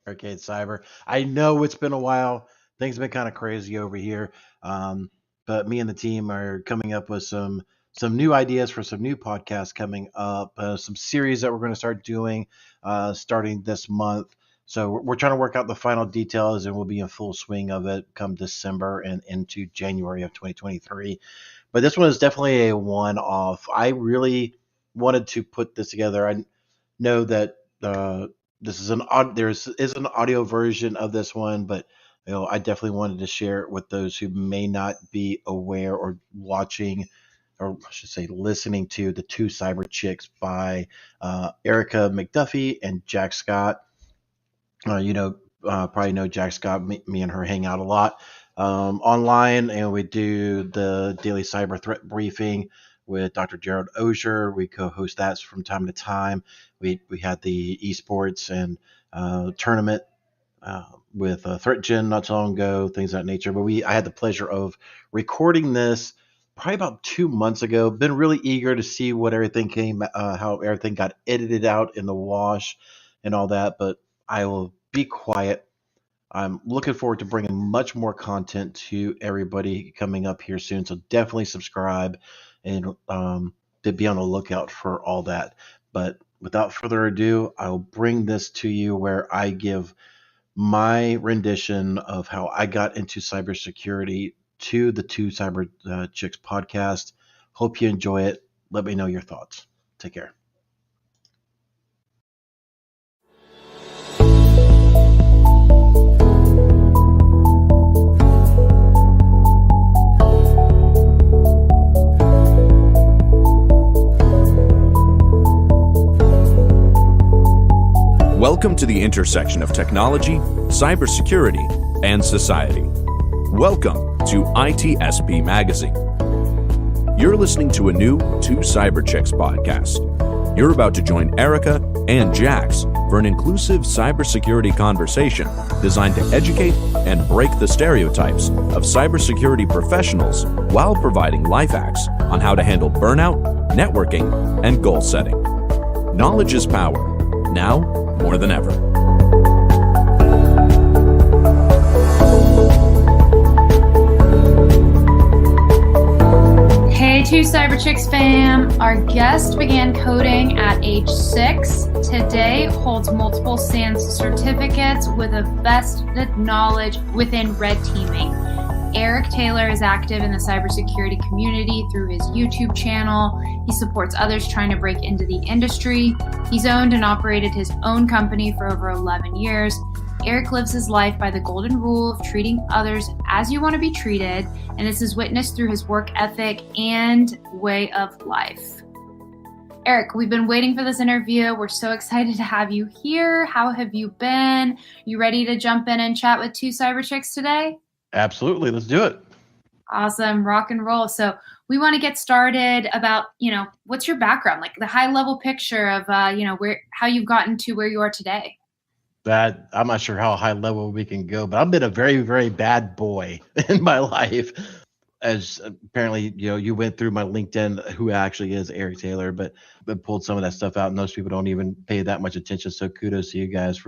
Arcade Cyber. I know it's been a while. Things have been kind of crazy over here. But me and the team are coming up with some new ideas for some new podcasts coming up, some series that we're going to start doing starting this month. So we're trying to work out the final details, and we'll be in full swing of it come December and into January of 2023. But this one is definitely a one-off. I really wanted to put this together. I know that this is is an audio version of this one, but I definitely wanted to share it with those who may not be aware or watching, or I should say, listening to the Two Cyber Chicks by Erica McDuffie and Jack Scott. Probably know Jack Scott. Me and her hang out a lot online, and we do the daily cyber threat briefing with Dr. Gerald Ozier. We co-host that from time to time. We had the esports and tournament with ThreatGen not so long ago, things of that nature. But I had the pleasure of recording this probably about 2 months ago. Been really eager to see what everything how everything got edited out in the wash and all that. But I will be quiet. I'm looking forward to bringing much more content to everybody coming up here soon. So definitely subscribe and to be on the lookout for all that. But without further ado, I'll bring this to you where I give my rendition of how I got into cybersecurity to the Two Cyber Chicks podcast. Hope you enjoy it. Let me know your thoughts. Take care. Welcome to the intersection of technology, cybersecurity, and society. Welcome to ITSP Magazine. You're listening to a new Two Cyber Chicks podcast. You're about to join Erica and Jax for an inclusive cybersecurity conversation designed to educate and break the stereotypes of cybersecurity professionals while providing life hacks on how to handle burnout, networking, and goal setting. Knowledge is power. Now, more than ever. Hey, Two Cyber Chicks fam. Our guest began coding at age 6. Today holds multiple SANS certificates with a vested knowledge within red teaming. Eric Taylor is active in the cybersecurity community through his YouTube channel. He supports others trying to break into the industry. He's owned and operated his own company for over 11 years. Eric lives his life by the golden rule of treating others as you want to be treated, and this is witnessed through his work ethic and way of life. Eric, we've been waiting for this interview. We're so excited to have you here. How have you been? You ready to jump in and chat with Two Cyber Chicks today? Absolutely. Let's do it. Awesome. Rock and roll. So we want to get started about, what's your background, like the high level picture of, how you've gotten to where you are today. That I'm not sure how high level we can go, but I've been a very, very bad boy in my life. As apparently, you went through my LinkedIn, who actually is Eric Taylor, but pulled some of that stuff out. And most people don't even pay that much attention. So kudos to you guys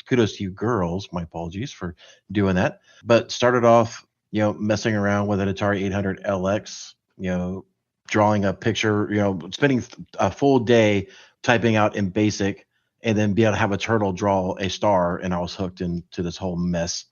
kudos to you girls, my apologies for doing that. But started off, messing around with an Atari 800 LX, drawing a picture, spending a full day typing out in BASIC, and then be able to have a turtle draw a star, and I was hooked into this whole mess,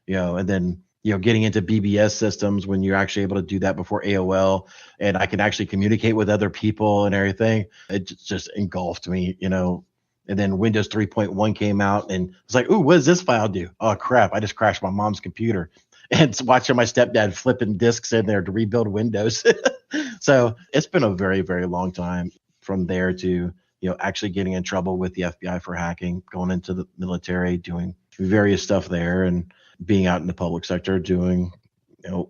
and then, getting into BBS systems when you're actually able to do that before AOL, and I can actually communicate with other people and everything. It just engulfed me, And then Windows 3.1 came out, and it's like, ooh, what does this file do? Oh, crap, I just crashed my mom's computer. And watching my stepdad flipping disks in there to rebuild Windows. So it's been a very, very long time from there to, actually getting in trouble with the FBI for hacking, going into the military, doing various stuff there, and being out in the public sector doing,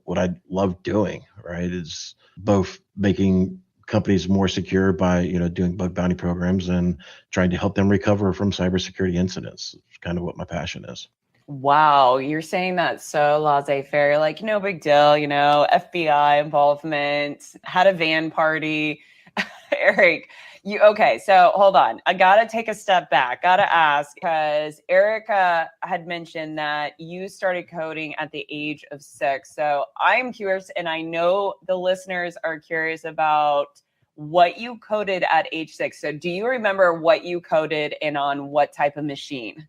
what I love doing, right? Is both making companies more secure by, doing bug bounty programs and trying to help them recover from cybersecurity incidents. It's kind of what my passion is. Wow, you're saying that so laissez-faire, like, no big deal, FBI involvement, had a van party. Eric, Okay, so hold on. I got to take a step back. Got to ask, because Erica had mentioned that you started coding at the age of 6. So I'm curious, and I know the listeners are curious about what you coded at age 6. So do you remember what you coded and on what type of machine?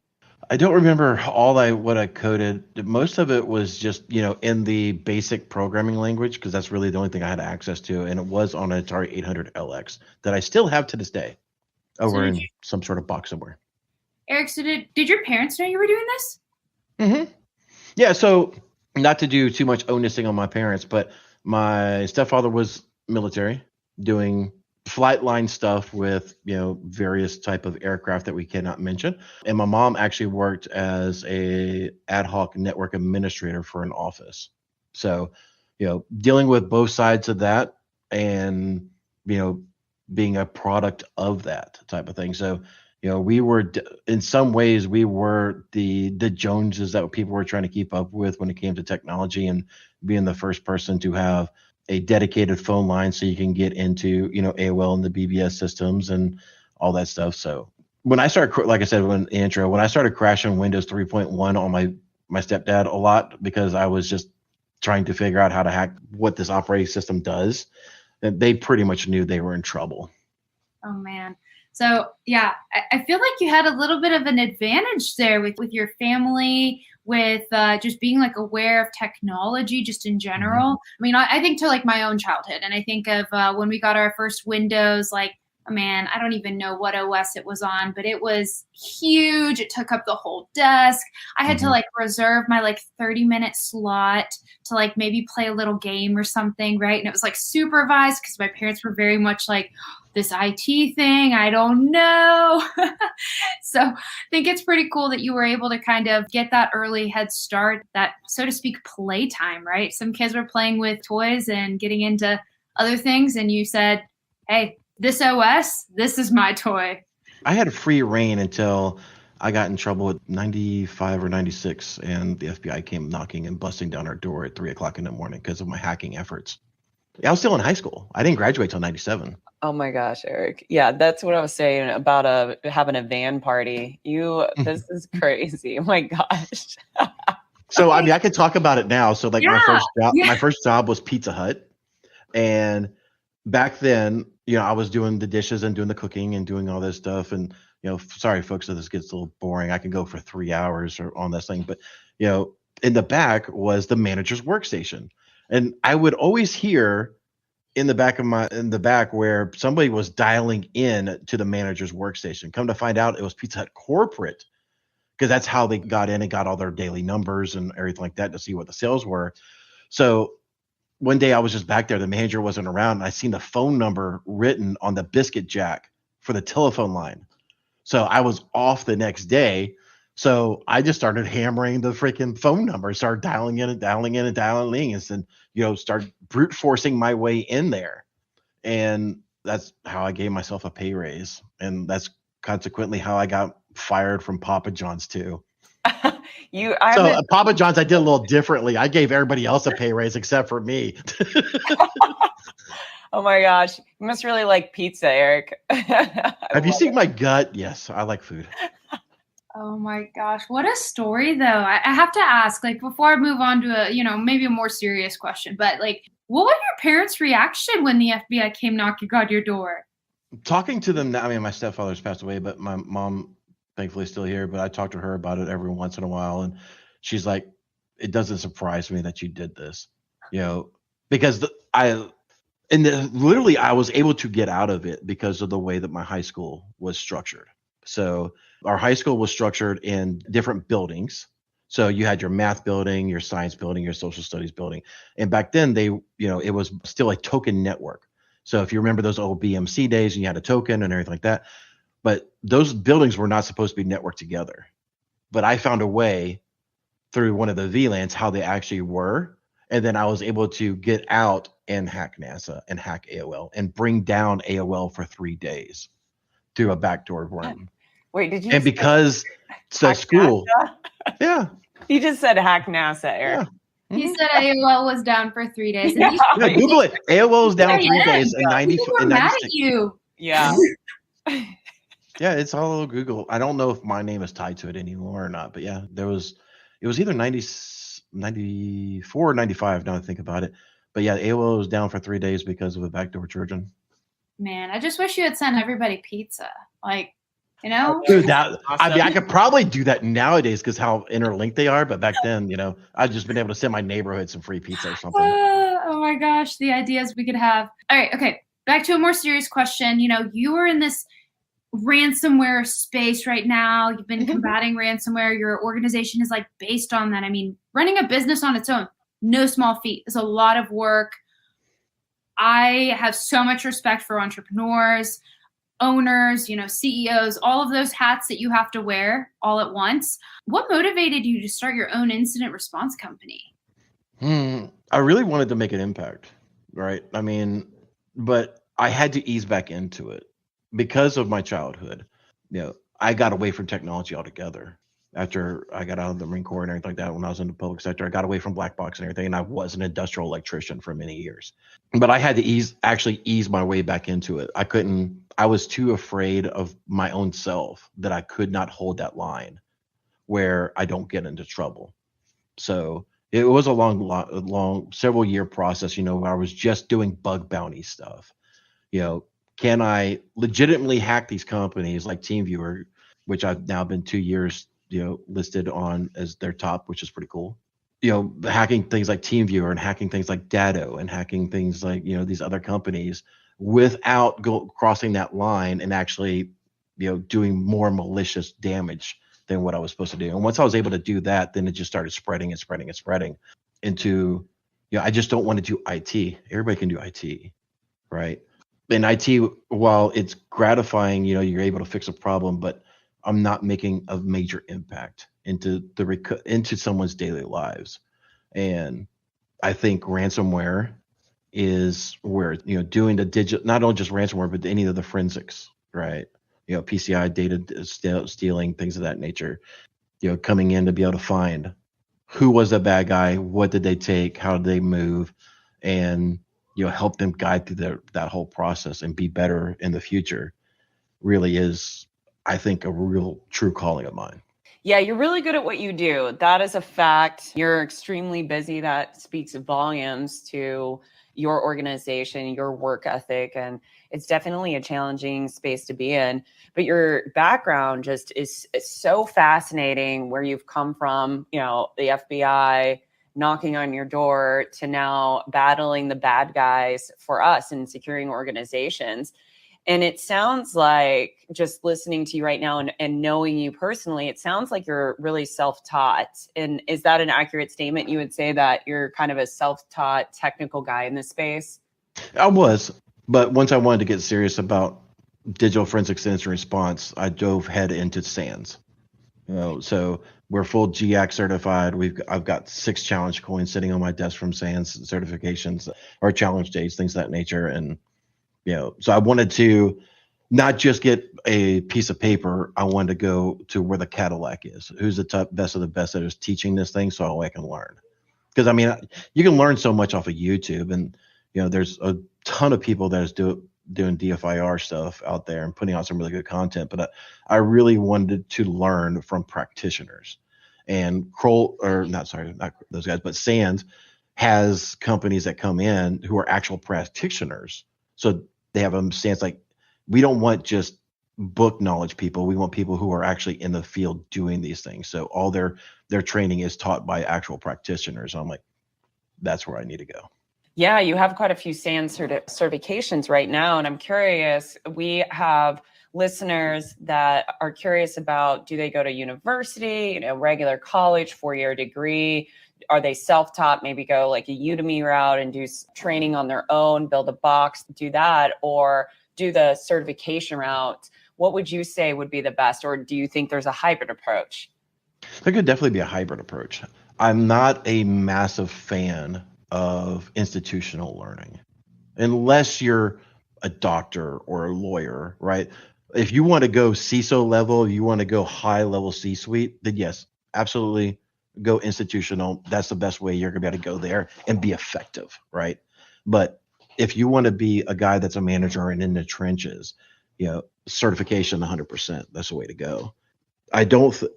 I don't remember what I coded. Most of it was just, in the basic programming language, because that's really the only thing I had access to. And it was on an Atari 800LX that I still have to this day over in some sort of box somewhere. Eric, so did your parents know you were doing this? Mm-hmm. Yeah, so not to do too much onusing on my parents, but my stepfather was military doing flight line stuff with various type of aircraft that we cannot mention, and my mom actually worked as a ad hoc network administrator for an office. So dealing with both sides of that, and being a product of that type of thing. So we were, in some ways, we were the Joneses that people were trying to keep up with when it came to technology, and being the first person to have a dedicated phone line so you can get into, AOL and the BBS systems and all that stuff. So when I started, like I said, when I started crashing Windows 3.1 on my stepdad a lot, because I was just trying to figure out how to hack what this operating system does, and they pretty much knew they were in trouble. Oh, man. So, yeah, I feel like you had a little bit of an advantage there with your family, with just being like aware of technology just in general. I mean, I think to like my own childhood, and I think of when we got our first Windows, like, man, I don't even know what OS it was on, but it was huge. It took up the whole desk. I had to like reserve my like 30-minute slot to like maybe play a little game or something, right? And it was like supervised, because my parents were very much like, this IT thing, I don't know. So I think it's pretty cool that you were able to kind of get that early head start, that, so to speak, playtime, right? Some kids were playing with toys and getting into other things, and you said, hey, this OS, this is my toy. I had free reign until I got in trouble with 95 or 96, and the FBI came knocking and busting down our door at 3:00 in the morning because of my hacking efforts. I was still in high school. I didn't graduate till 97. Oh my gosh, Eric. Yeah, that's what I was saying about having a van party. This is crazy. Oh my gosh. So, I mean, I could talk about it now. So like my first job was Pizza Hut. And back then, I was doing the dishes and doing the cooking and doing all this stuff. And, sorry, folks, if this gets a little boring, I can go for 3 hours on this thing. But, in the back was the manager's workstation. And I would always hear in the back where somebody was dialing in to the manager's workstation. Come to find out, it was Pizza Hut corporate, because that's how they got in and got all their daily numbers and everything like that to see what the sales were. So one day I was just back there, the manager wasn't around, and I seen the phone number written on the biscuit jack for the telephone line. So I was off the next day. So I just started hammering the freaking phone number, started dialing in and dialing in and dialing in, and start brute forcing my way in there. And that's how I gave myself a pay raise. And that's consequently how I got fired from Papa John's too. Papa John's, I did a little differently. I gave everybody else a pay raise except for me. Oh my gosh. You must really like pizza, Eric. Have you seen my gut? Yes, I like food. Oh my gosh, what a story though. I have to ask, like, before I move on to maybe a more serious question, but like, what was your parents' reaction when the FBI came knocking on your door? Talking to them now, I mean, my stepfather's passed away, but my mom, thankfully, is still here. But I talk to her about it every once in a while, and she's like, "It doesn't surprise me that you did this, because literally I was able to get out of it because of the way that my high school was structured. So our high school was structured in different buildings. So you had your math building, your science building, your social studies building. And back then it was still a token network. So if you remember those old BMC days, and you had a token and everything like that, but those buildings were not supposed to be networked together. But I found a way through one of the VLANs how they actually were. And then I was able to get out and hack NASA and hack AOL and bring down AOL for 3 days through a backdoor run. Wait, did you? And because the school, NASA? Yeah. He just said hack NASA, Eric. Yeah. He said AOL was down for 3 days. And Yeah. Google it. AOL was down 3 days in 90. People were mad at you. Yeah. Yeah, it's all Google. I don't know if my name is tied to it anymore or not, but yeah, it was either 94 or 95 now I think about it. But yeah, AOL was down for 3 days because of a backdoor Trojan. Man, I just wish you had sent everybody pizza. Like, you know? Dude, I mean, Awesome. I could probably do that nowadays because how interlinked they are. But back then, I'd just been able to send my neighborhood some free pizza or something. Oh my gosh, the ideas we could have. All right, okay. Back to a more serious question. You are in this ransomware space right now. You've been combating ransomware. Your organization is like based on that. I mean, running a business on its own, no small feat. It's a lot of work. I have so much respect for entrepreneurs, owners, CEOs, all of those hats that you have to wear all at once. What motivated you to start your own incident response company? I really wanted to make an impact, right? I mean, but I had to ease back into it because of my childhood. I got away from technology altogether. After I got out of the Marine Corps and everything like that, when I was in the public sector, I got away from black box and everything, and I was an industrial electrician for many years. But I had to ease my way back into it. I was too afraid of my own self that I could not hold that line where I don't get into trouble. So it was a long, several year process, where I was just doing bug bounty stuff. Can I legitimately hack these companies like TeamViewer, which I've now been 2 years, listed on as their top, which is pretty cool. Hacking things like TeamViewer and hacking things like Datto and hacking things like, these other companies without crossing that line and actually, doing more malicious damage than what I was supposed to do. And once I was able to do that, then it just started spreading into, I just don't want to do IT. Everybody can do IT, right? In IT, while it's gratifying, you're able to fix a problem, but I'm not making a major impact into someone's daily lives. And I think ransomware is where, doing the digital, not only just ransomware, but any of the forensics, right? PCI data stealing, things of that nature, coming in to be able to find who was the bad guy, what did they take, how did they move, and, help them guide through that whole process and be better in the future really is, I think, a real true calling of mine. Yeah, you're really good at what you do. That is a fact. You're extremely busy. That speaks volumes to your organization, your work ethic, and it's definitely a challenging space to be in. But your background just is so fascinating, where you've come from, the FBI knocking on your door to now battling the bad guys for us and securing organizations. And it sounds like, just listening to you right now and knowing you personally, it sounds like you're really self-taught. And is that an accurate statement? You would say that you're kind of a self-taught technical guy in this space? I was, but once I wanted to get serious about digital forensics incident response, I dove head into SANS. So we're full GIAC certified. I've got 6 challenge coins sitting on my desk from SANS certifications or challenge days, things of that nature. And so I wanted to not just get a piece of paper. I wanted to go to where the Cadillac is. Who's the best of the best that is teaching this thing, so I can learn. Because I mean, you can learn so much off of YouTube, and there's a ton of people that is doing DFIR stuff out there and putting out some really good content. But I really wanted to learn from practitioners. And not those guys, but SANS has companies that come in who are actual practitioners. So they have a stance like, we don't want just book knowledge people. We want people who are actually in the field doing these things. So all their training is taught by actual practitioners. I'm like, that's where I need to go. Yeah, you have quite a few SANS certifications right now. And I'm curious, we have listeners that are curious about, do they go to university, regular college, 4-year degree? Are they self-taught, maybe go like a Udemy route and do training on their own, build a box, do that, or do the certification route? What would you say would be the best? Or do you think there's a hybrid approach? There could definitely be a hybrid approach. I'm not a massive fan of institutional learning, unless you're a doctor or a lawyer, right? If you want to go CISO level, you want to go high level C-suite, then yes, absolutely go institutional. That's the best way you're gonna be able to go there and be effective, right? But if you want to be a guy that's a manager and in the trenches, certification 100%. That's the way to go.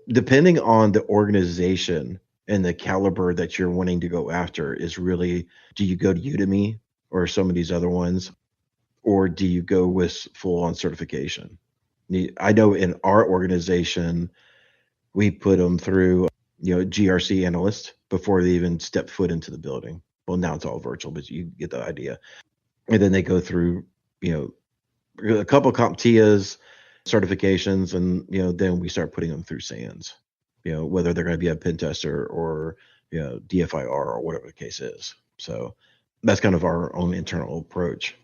Depending on the organization and the caliber that you're wanting to go after is really, do you go to Udemy or some of these other ones, or do you go with full on certification? I know in our organization, we put them through, GRC analyst before they even step foot into the building. Well, now it's all virtual, but you get the idea. And then they go through, a couple of CompTIAs, certifications, and then we start putting them through SANS, whether they're going to be a pen tester or DFIR or whatever the case is. So that's kind of our own internal approach.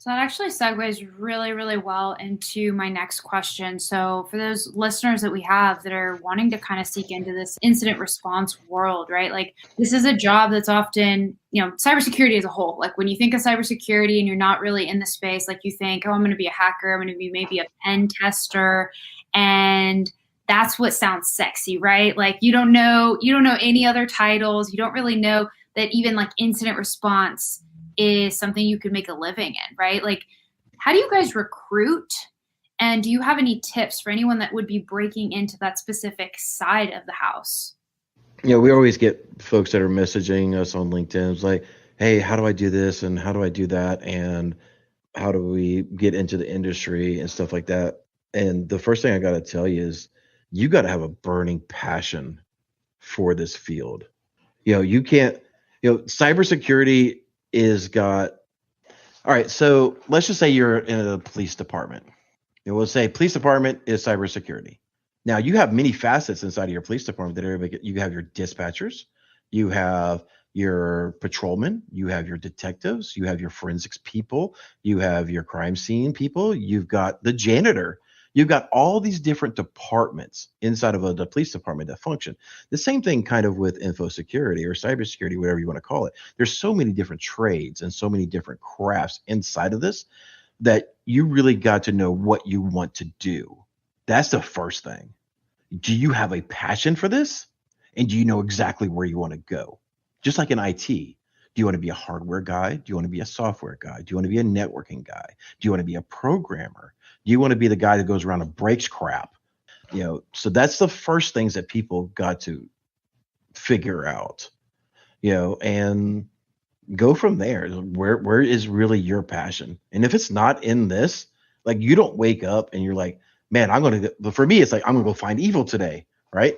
So that actually segues really, really well into my next question. So for those listeners that we have that are wanting to kind of seek into this incident response world, right? Like this is a job that's often, cybersecurity as a whole. Like when you think of cybersecurity and you're not really in the space, like you think, oh, I'm going to be a hacker, I'm going to be maybe a pen tester, and that's what sounds sexy, right? Like you don't know any other titles. You don't really know that even like incident response is something you could make a living in, right? Like, how do you guys recruit? And do you have any tips for anyone that would be breaking into that specific side of the house? We always get folks that are messaging us on LinkedIn. It's like, hey, how do I do this? And how do I do that? And how do we get into the industry and stuff like that? And the first thing I got to tell you is you got to have a burning passion for this field. You can't, cybersecurity all right. So let's just say you're in a police department. We'll say police department is cybersecurity. Now you have many facets inside of your police department you have your dispatchers, you have your patrolmen, you have your detectives, you have your forensics people, you have your crime scene people, you've got the janitor. You've got all these different departments inside of the police department that function. The same thing kind of with info security or cybersecurity, whatever you want to call it. There's so many different trades and so many different crafts inside of this that you really got to know what you want to do. That's the first thing. Do you have a passion for this? And do you know exactly where you want to go? Just like in IT. Do you want to be a hardware guy? Do you want to be a software guy? Do you want to be a networking guy? Do you want to be a programmer? Do you want to be the guy that goes around and breaks crap? So that's the first things that people got to figure out, and go from there. Where is really your passion? And if it's not in this, like you don't wake up and you're like, man, for me, it's like, I'm going to go find evil today. Right.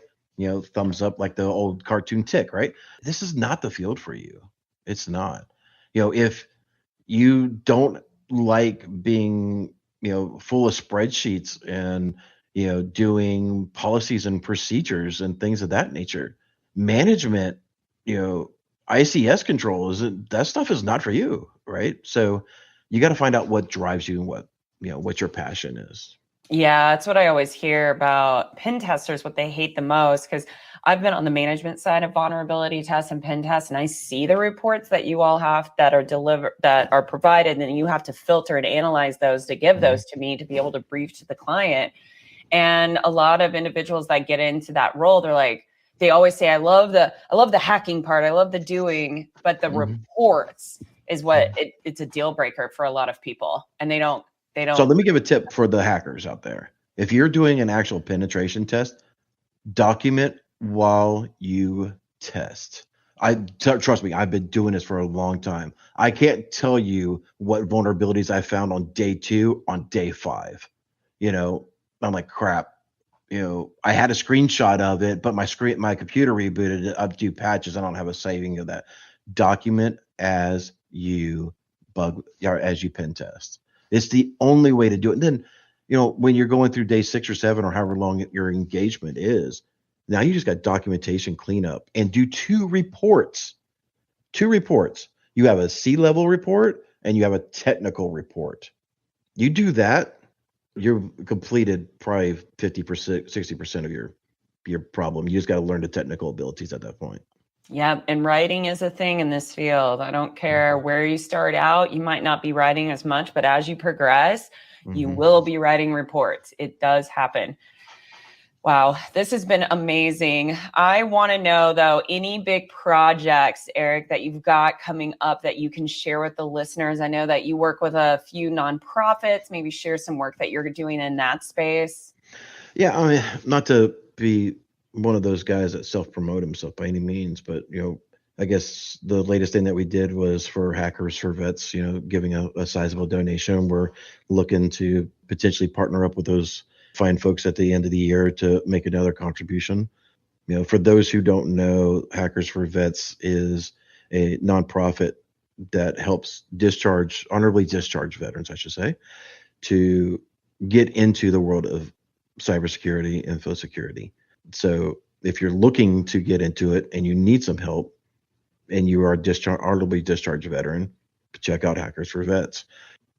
Thumbs up, like the old cartoon tick, right? This is not the field for you. It's not, if you don't like being, full of spreadsheets and, doing policies and procedures and things of that nature, management, ICS control that stuff is not for you. Right. So you got to find out what drives you and what your passion is. Yeah, that's what I always hear about pen testers, what they hate the most, because I've been on the management side of vulnerability tests and pen tests, and I see the reports that you all have that are provided, and then you have to filter and analyze those to give those to me to be able to brief to the client. And a lot of individuals that get into that role, they always say, I love the hacking part, I love the doing, but the reports is what it's a deal breaker for a lot of people, and they don't. So let me give a tip for the hackers out there. If you're doing an actual penetration test, document while you test. Trust me, I've been doing this for a long time. I can't tell you what vulnerabilities I found on day 2, on day 5. I'm like, crap. I had a screenshot of it, but my computer rebooted it up to patches. I don't have a saving of that. Document as you pen test. It's the only way to do it. And then, when you're going through day 6 or 7 or however long your engagement is, now you just got documentation cleanup and do 2 reports. 2 reports. You have a C-level report and you have a technical report. You do that, you've completed probably 50%, 60% of your problem. You just got to learn the technical abilities at that point. Yeah, and writing is a thing in this field. I don't care where you start out. You might not be writing as much, but as you progress, you will be writing reports. It does happen. Wow, this has been amazing. I want to know, though, any big projects, Eric, that you've got coming up that you can share with the listeners. I know that you work with a few nonprofits, maybe share some work that you're doing in that space. Yeah, I mean, not to be one of those guys that self-promote himself by any means, but, I guess the latest thing that we did was for Hackers for Vets, giving a sizable donation. We're looking to potentially partner up with those fine folks at the end of the year to make another contribution. For those who don't know, Hackers for Vets is a nonprofit that helps honorably discharge veterans, I should say, to get into the world of cybersecurity, info security. So if you're looking to get into it and you need some help and you are honorably discharged veteran, check out Hackers for Vets.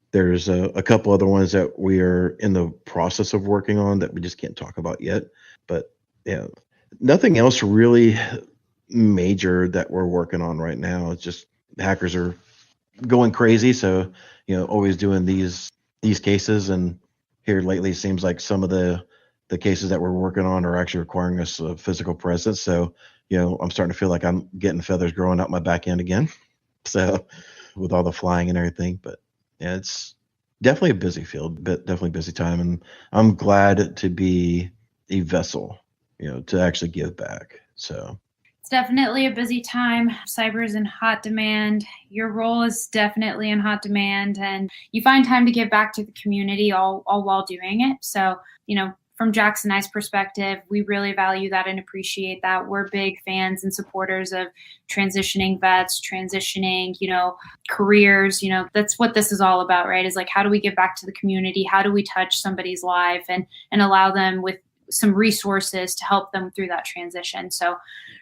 There's a couple other ones that we are in the process of working on that we just can't talk about yet. But yeah, nothing else really major that we're working on right now. It's just hackers are going crazy. So, always doing these cases. And here lately, it seems like some of the cases that we're working on are actually requiring us a physical presence. So, I'm starting to feel like I'm getting feathers growing out my back end again. So with all the flying and everything, but yeah, it's definitely a busy field, but definitely a busy time. And I'm glad to be a vessel, to actually give back. So it's definitely a busy time. Cyber is in hot demand. Your role is definitely in hot demand, and you find time to give back to the community all while doing it. So, from Jack's and I's perspective, we really value that and appreciate that. We're big fans and supporters of transitioning vets, transitioning, careers. That's what this is all about, right? Is like, how do we give back to the community? How do we touch somebody's life and allow them with some resources to help them through that transition? So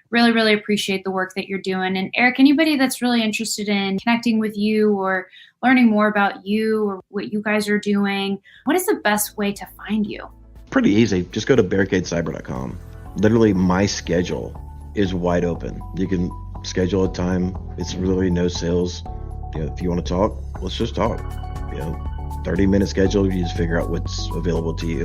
really, really appreciate the work that you're doing. And Eric, anybody that's really interested in connecting with you or learning more about you or what you guys are doing, what is the best way to find you? Pretty easy. Just go to barricadecyber.com. Literally, my schedule is wide open. You can schedule a time. It's really no sales. If you want to talk, let's just talk. 30-minute schedule. You just figure out what's available to you.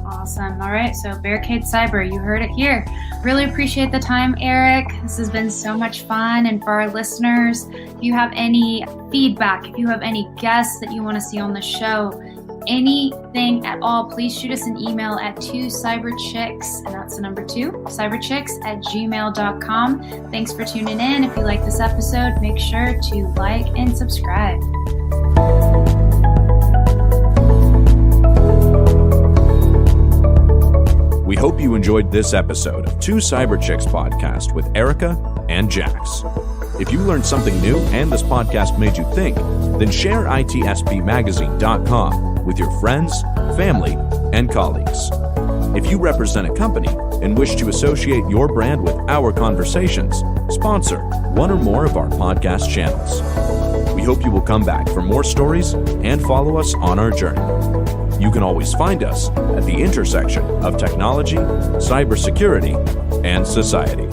Awesome. All right. So Barricade Cyber, you heard it here. Really appreciate the time, Eric. This has been so much fun. And for our listeners, if you have any feedback, if you have any guests that you want to see on the show, anything at all, please shoot us an email at 2cyberchicks, and that's the number 2, cyberchicks@gmail.com. Thanks for tuning in. If you like this episode, make sure to like and subscribe. We hope you enjoyed this episode of 2 Cyber Chicks podcast with Erica and Jax. If you learned something new and this podcast made you think, then share itspmagazine.com with your friends, family, and colleagues. If you represent a company and wish to associate your brand with our conversations, sponsor one or more of our podcast channels. We hope you will come back for more stories and follow us on our journey. You can always find us at the intersection of technology, cybersecurity, and society.